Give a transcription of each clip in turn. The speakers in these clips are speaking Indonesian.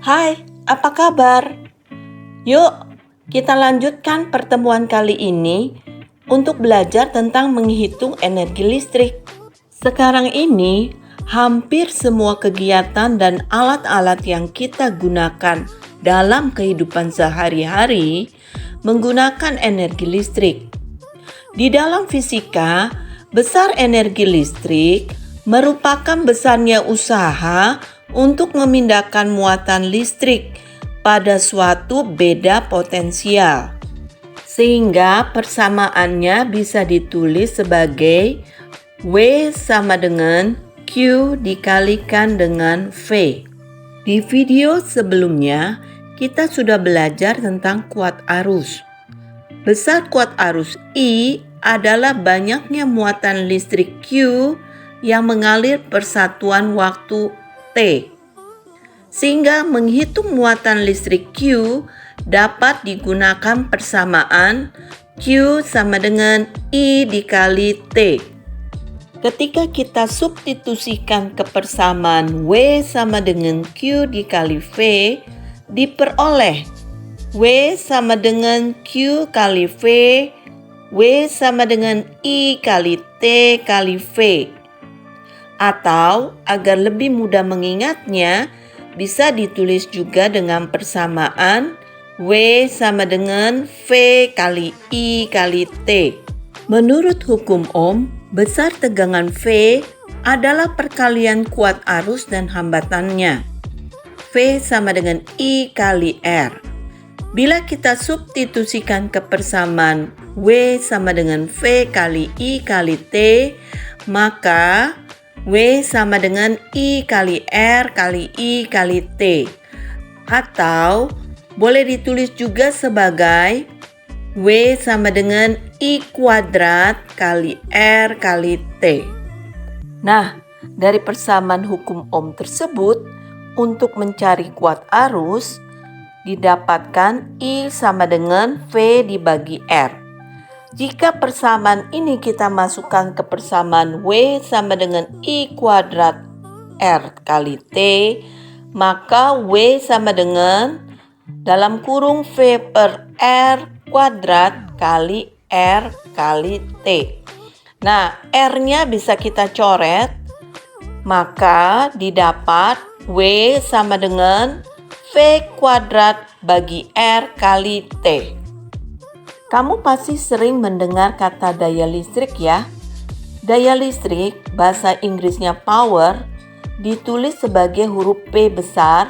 Hai, apa kabar? Yuk, kita lanjutkan pertemuan kali ini untuk belajar tentang menghitung energi listrik. Sekarang ini, hampir semua kegiatan dan alat-alat yang kita gunakan dalam kehidupan sehari-hari menggunakan energi listrik. Di dalam fisika, besar energi listrik merupakan besarnya usaha untuk memindahkan muatan listrik pada suatu beda potensial. Sehingga persamaannya bisa ditulis sebagai W sama dengan Q dikalikan dengan V. Di video sebelumnya, kita sudah belajar tentang kuat arus. Besar kuat arus I adalah banyaknya muatan listrik Q yang mengalir persatuan waktu T. Sehingga menghitung muatan listrik Q dapat digunakan persamaan Q sama dengan I dikali T. Ketika kita substitusikan ke persamaan W sama dengan Q dikali V, diperoleh W sama dengan Q kali V, W sama dengan I kali T kali V. Atau agar lebih mudah mengingatnya, bisa ditulis juga dengan persamaan W sama dengan V kali I kali T. Menurut hukum Ohm, besar tegangan V adalah perkalian kuat arus dan hambatannya. V sama dengan I kali R. Bila kita substitusikan ke persamaan W sama dengan V kali I kali T, maka W sama dengan I kali R kali I kali T. Atau boleh ditulis juga sebagai W sama dengan I kuadrat kali R kali T. Nah, dari persamaan hukum Ohm tersebut, untuk mencari kuat arus, didapatkan I sama dengan V dibagi R. Jika persamaan ini kita masukkan ke persamaan W sama dengan I kuadrat R kali T, maka W sama dengan dalam kurung V per R kuadrat kali R kali T. Nah, R-nya bisa kita coret, maka didapat W sama dengan V kuadrat bagi R kali T. Kamu pasti sering mendengar kata daya listrik ya. Daya listrik, bahasa Inggrisnya power, ditulis sebagai huruf P besar,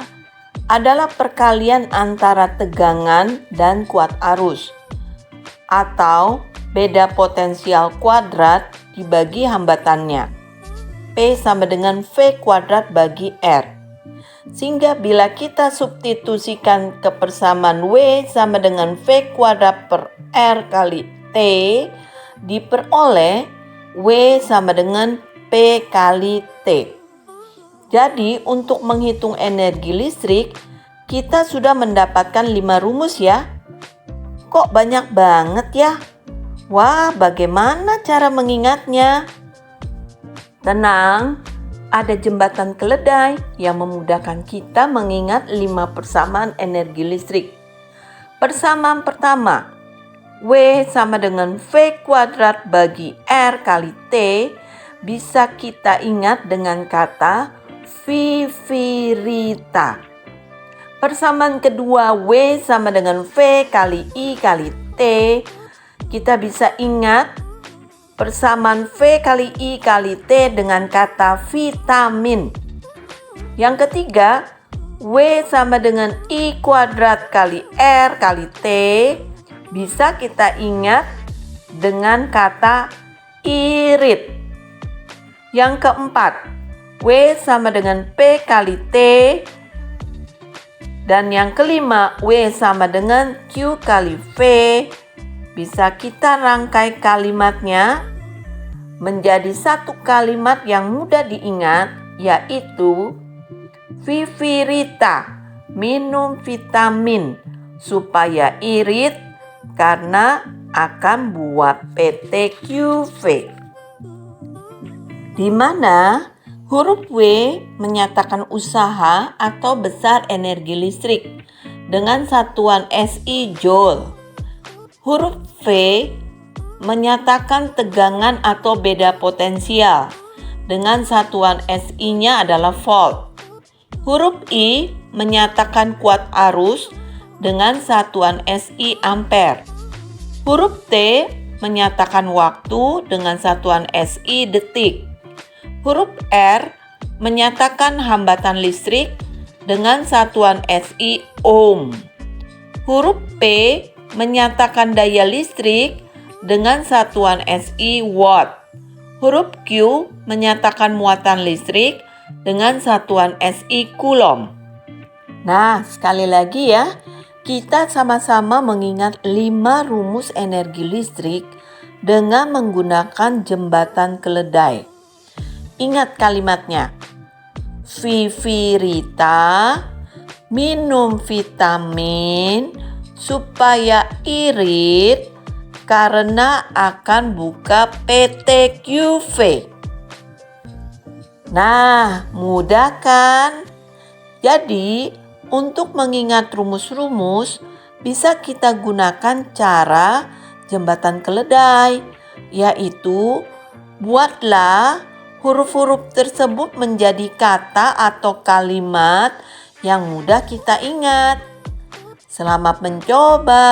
adalah perkalian antara tegangan dan kuat arus, atau beda potensial kuadrat dibagi hambatannya. P sama dengan V kuadrat bagi R. Sehingga bila kita substitusikan ke persamaan W sama dengan V kuadrat per R kali T, diperoleh W sama dengan P kali T. Jadi untuk menghitung energi listrik, kita sudah mendapatkan 5 rumus ya. Kok banyak banget ya? Wah, bagaimana cara mengingatnya? Tenang, ada jembatan keledai yang memudahkan kita mengingat 5 persamaan energi listrik. Persamaan pertama, W sama dengan V kuadrat bagi R kali T, bisa kita ingat dengan kata vivirita. Persamaan kedua, W sama dengan V kali I kali T, kita bisa ingat persamaan V kali I kali T dengan kata vitamin. Yang ketiga, W sama dengan I kuadrat kali R kali T, bisa kita ingat dengan kata irit. Yang keempat, W sama dengan P kali T. Dan yang kelima, W sama dengan Q kali V. Bisa kita rangkai kalimatnya menjadi satu kalimat yang mudah diingat, yaitu vivirita, minum vitamin supaya irit karena akan buat PTQV. Di mana Huruf W menyatakan usaha atau besar energi listrik dengan satuan SI Joule. Huruf V menyatakan tegangan atau beda potensial dengan satuan SI-nya adalah volt. Huruf I menyatakan kuat arus dengan satuan SI ampere. Huruf T menyatakan waktu dengan satuan SI detik. Huruf R menyatakan hambatan listrik dengan satuan SI ohm. Huruf P menyatakan daya listrik dengan satuan SI watt. Huruf Q menyatakan muatan listrik dengan satuan SI coulomb. Nah, sekali lagi ya, kita sama-sama mengingat 5 rumus energi listrik dengan menggunakan jembatan keledai. Ingat kalimatnya. Vivi Rita minum vitamin supaya irit karena akan buka PT QV. Nah, mudah kan? Jadi, untuk mengingat rumus-rumus, bisa kita gunakan cara jembatan keledai, yaitu buatlah huruf-huruf tersebut menjadi kata atau kalimat yang mudah kita ingat. Selamat mencoba.